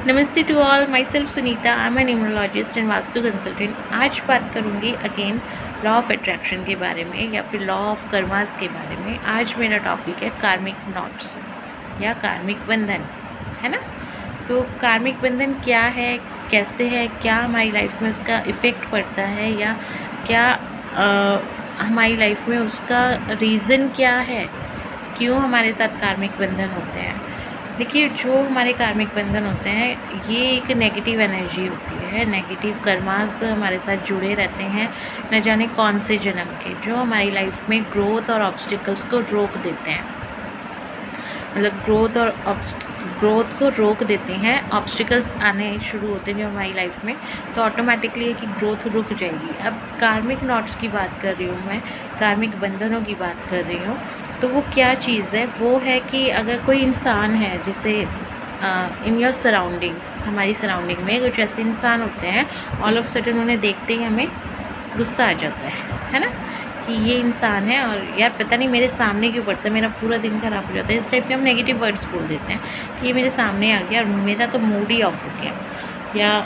नमस्ते to all, myself Sunita, I am an numerologist and vastu consultant. आज बात करूंगी अगेन लॉ ऑफ अट्रैक्शन के बारे में या फिर लॉ ऑफ कर्मास के बारे में। आज मेरा टॉपिक है कार्मिक नॉट्स या कार्मिक बंधन, है ना। तो कार्मिक बंधन क्या है, कैसे है, क्या हमारी लाइफ में उसका इफ़ेक्ट पड़ता है या क्या हमारी लाइफ में उसका रीज़न क्या है, क्यों हमारे साथ कार्मिक बंधन होते हैं। देखिए, जो हमारे कार्मिक बंधन होते हैं ये एक नेगेटिव एनर्जी होती है, नेगेटिव कर्मास हमारे साथ जुड़े रहते हैं न जाने कौन से जन्म के, जो हमारी लाइफ में ग्रोथ और ऑब्स्टिकल्स को रोक देते हैं। मतलब ग्रोथ को रोक देते हैं, ऑब्स्टिकल्स आने शुरू होते हैं जो हमारी लाइफ में, तो ऑटोमेटिकली है कि ग्रोथ रुक जाएगी। अब कार्मिक नॉट्स की बात कर रही हूँ मैं, कार्मिक बंधनों की बात कर रही हूँ। तो वो क्या चीज़ है, वो है कि अगर कोई इंसान है जिसे इन योर सराउंडिंग, हमारी सराउंडिंग में कुछ ऐसे इंसान होते हैं, ऑल ऑफ सडन उन्हें देखते ही हमें गुस्सा आ जाता है ना, कि ये इंसान है और यार पता नहीं मेरे सामने क्यों पड़ता है, मेरा पूरा दिन खराब हो जाता है। इस टाइप के हम नेगेटिव वर्ड्स बोल देते हैं कि ये मेरे सामने आ गया और मेरा तो मूड ही ऑफ हो गया, या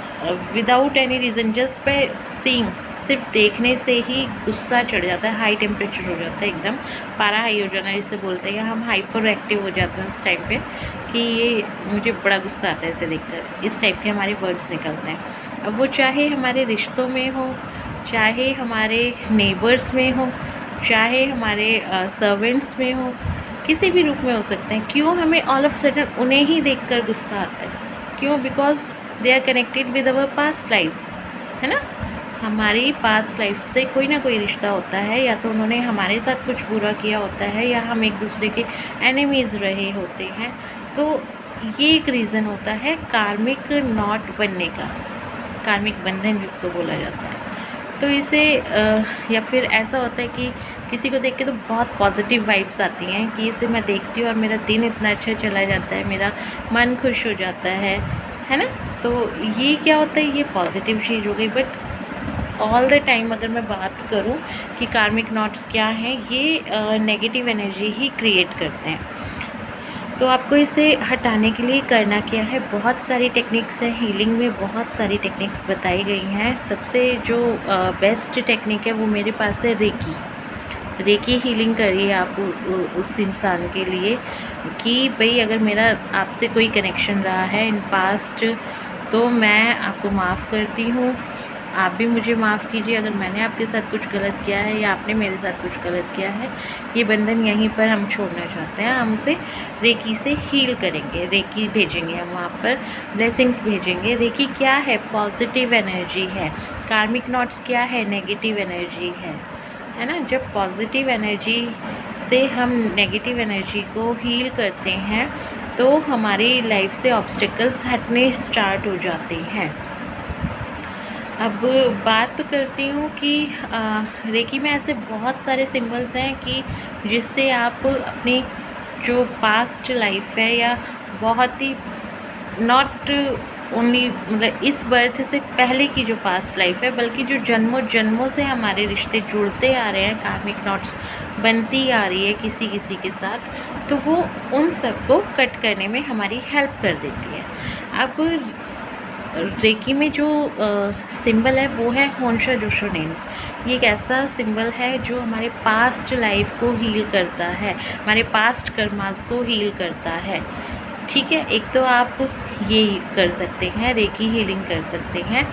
without any reason, just by seeing, सिर्फ देखने से ही गुस्सा चढ़ जाता है, हाई टेम्परेचर हो जाता है, एकदम पारा हाई हो जाना जिसे बोलते हैं, या हम हाइपर एक्टिव हो जाते हैं उस टाइम पे कि ये मुझे बड़ा गुस्सा आता है इसे देखकर। इस टाइप के हमारे वर्ड्स निकलते हैं। अब वो चाहे हमारे रिश्तों में हो, चाहे हमारे नेबर्स में हो, चाहे हमारे सर्वेंट्स में हो, किसी भी रूप में हो सकते हैं। क्यों हमें ऑल ऑफ सडन उन्हें ही देखकर गुस्सा आता है? क्यों? Because they are connected with our past lifes, है ना। हमारी पास्ट लाइफ से कोई ना कोई रिश्ता होता है, या तो उन्होंने हमारे साथ कुछ बुरा किया होता है, या हम एक दूसरे के एनिमीज़ रहे होते हैं। तो ये एक रीज़न होता है कार्मिक नॉट बनने का, कार्मिक बंधन जिसको बोला जाता है। तो इसे या फिर ऐसा होता है कि किसी को देख के तो बहुत पॉजिटिव वाइब्स आती हैं कि इसे मैं देखती हूँ और मेरा दिन इतना अच्छा चला जाता है, मेरा मन खुश हो जाता है ना। तो ये क्या होता है, ये पॉजिटिव चीज़ हो गई। बट ऑल द टाइम अगर मैं बात करूँ कि कार्मिक नॉट्स क्या हैं, ये नेगेटिव एनर्जी ही क्रिएट करते हैं। तो आपको इसे हटाने के लिए करना क्या है, बहुत सारी टेक्निक्स हैं, हीलिंग में बहुत सारी टेक्निक्स बताई गई हैं। सबसे जो बेस्ट टेक्निक है वो मेरे पास है रेकी हीलिंग करिए आप उस इंसान के लिए कि भाई अगर मेरा आपसे कोई कनेक्शन रहा है इन पास्ट, तो मैं आपको माफ़ करती हूँ, आप भी मुझे माफ़ कीजिए अगर मैंने आपके साथ कुछ गलत किया है या आपने मेरे साथ कुछ गलत किया है। ये बंधन यहीं पर हम छोड़ना चाहते हैं, हम उसे रेकी से हील करेंगे, रेकी भेजेंगे हम वहाँ पर, ब्लेसिंग्स भेजेंगे। रेकी क्या है? पॉजिटिव एनर्जी है। कार्मिक नॉट्स क्या है? नेगेटिव एनर्जी है ना। जब पॉजिटिव एनर्जी से हम नेगेटिव एनर्जी को हील करते हैं तो हमारी लाइफ से ऑब्स्टिकल्स हटने स्टार्ट हो जाते हैं। अब बात तो करती हूँ कि रेकी में ऐसे बहुत सारे सिंबल्स हैं कि जिससे आप अपनी जो पास्ट लाइफ है, या बहुत ही नॉट ओनली मतलब इस बर्थ से पहले की जो पास्ट लाइफ है, बल्कि जो जन्मों से हमारे रिश्ते जुड़ते आ रहे हैं, कार्मिक नॉट्स बनती आ रही है किसी किसी के साथ, तो वो उन सब को कट करने में हमारी हेल्प कर देती है। अब रेकी में जो सिंबल है वो है होंशा जोशोनेन। ये एक ऐसा सिंबल है जो हमारे पास्ट लाइफ को हील करता है, हमारे पास्ट कर्मास को हील करता है। ठीक है, एक तो आप ये कर सकते हैं, रेकी हीलिंग कर सकते हैं।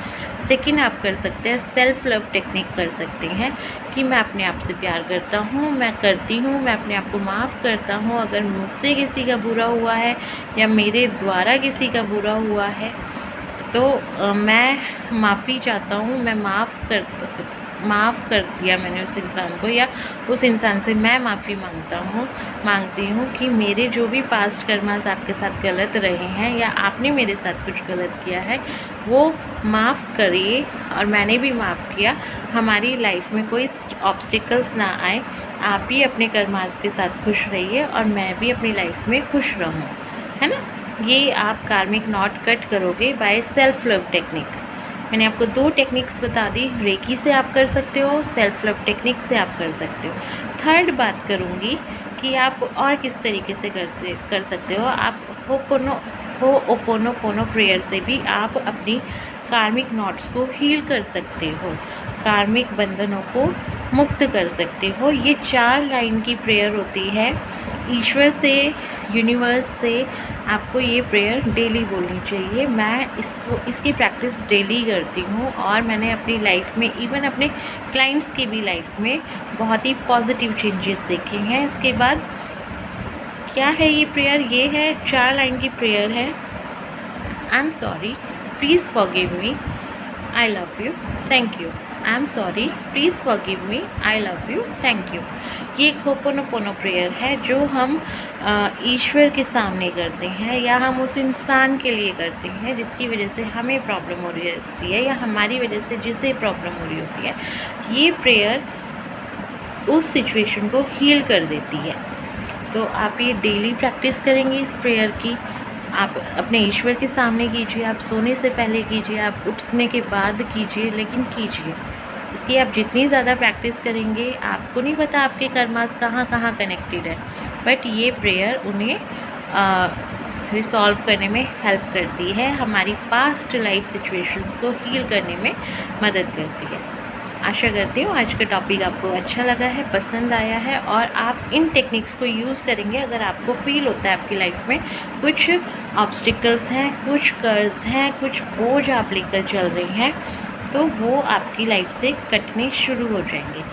सेकंड आप कर सकते हैं सेल्फ लव टेक्निक कर सकते हैं कि मैं अपने आप से प्यार करता हूँ, मैं करती हूँ, मैं अपने आप को माफ़ करता हूँ। अगर मुझसे किसी का बुरा हुआ है या मेरे द्वारा किसी का बुरा हुआ है तो मैं माफ़ी चाहता हूँ, मैं माफ़ कर दिया मैंने उस इंसान को, या उस इंसान से मैं माफ़ी मांगती हूँ कि मेरे जो भी पास्ट कर्मास आपके साथ गलत रहे हैं या आपने मेरे साथ कुछ गलत किया है वो माफ़ करिए, और मैंने भी माफ़ किया। हमारी लाइफ में कोई ऑब्स्टिकल्स ना आए, आप भी अपने कर्मास के साथ खुश रहिए और मैं भी अपनी लाइफ में खुश रहूँ, है ना। ये आप कार्मिक नॉट कट करोगे बाय सेल्फ लव टेक्निक। मैंने आपको 2 टेक्निक्स बता दी, रेकी से आप कर सकते हो, सेल्फ लव टेक्निक से आप कर सकते हो। थर्ड बात करूँगी कि आप और किस तरीके से कर सकते हो। आप होओपोनोपोनो प्रेयर से भी आप अपनी कार्मिक नॉट्स को हील कर सकते हो, कार्मिक बंधनों को मुक्त कर सकते हो। ये 4 लाइन की प्रेयर होती है। ईश्वर से, यूनिवर्स से आपको ये प्रेयर डेली बोलनी चाहिए। मैं इसकी प्रैक्टिस डेली करती हूँ और मैंने अपनी लाइफ में, इवन अपने क्लाइंट्स की भी लाइफ में बहुत ही पॉजिटिव चेंजेस देखे हैं। इसके बाद क्या है ये प्रेयर? ये है 4 लाइन की प्रेयर है। I am sorry, please forgive me, I love you, thank you. I am sorry, please forgive me, I love you, thank you. ये एक होपोनोपोनो प्रेयर है जो हम ईश्वर के सामने करते हैं, या हम उस इंसान के लिए करते हैं जिसकी वजह से हमें प्रॉब्लम हो रही होती है, या हमारी वजह से जिसे प्रॉब्लम हो रही होती है। ये प्रेयर उस सिचुएशन को हील कर देती है। तो आप ये डेली प्रैक्टिस करेंगे इस प्रेयर की। आप अपने ईश्वर के सामने कीजिए, आप सोने से पहले कीजिए, आप उठने के बाद कीजिए, लेकिन कीजिए। इसकी आप जितनी ज़्यादा प्रैक्टिस करेंगे, आपको नहीं पता आपके कर्मास कहाँ कहाँ कनेक्टेड है, बट ये प्रेयर उन्हें रिसॉल्व करने में हेल्प करती है, हमारी पास्ट लाइफ सिचुएशंस को हील करने में मदद करती है। आशा करती हूँ आज का टॉपिक आपको अच्छा लगा है, पसंद आया है, और आप इन टेक्निक्स को यूज़ करेंगे। अगर आपको फील होता है आपकी लाइफ में कुछ ऑब्स्टिकल्स हैं, कुछ कर्ज हैं, कुछ बोझ आप लेकर चल रहे हैं, तो वो आपकी लाइफ से कटने शुरू हो जाएंगे।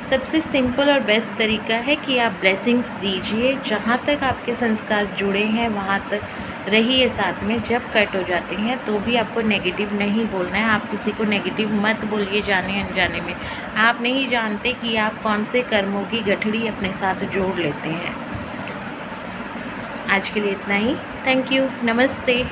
सबसे सिंपल और बेस्ट तरीका है कि आप ब्लेसिंग्स दीजिए। जहाँ तक आपके संस्कार जुड़े हैं वहाँ तक रहिए साथ में। जब कट हो जाते हैं तो भी आपको नेगेटिव नहीं बोलना है। आप किसी को नेगेटिव मत बोलिए जाने अनजाने में। आप नहीं जानते कि आप कौन से कर्मों की गठड़ी अपने साथ जोड़ लेते हैं। आज के लिए इतना ही। Thank you. नमस्ते।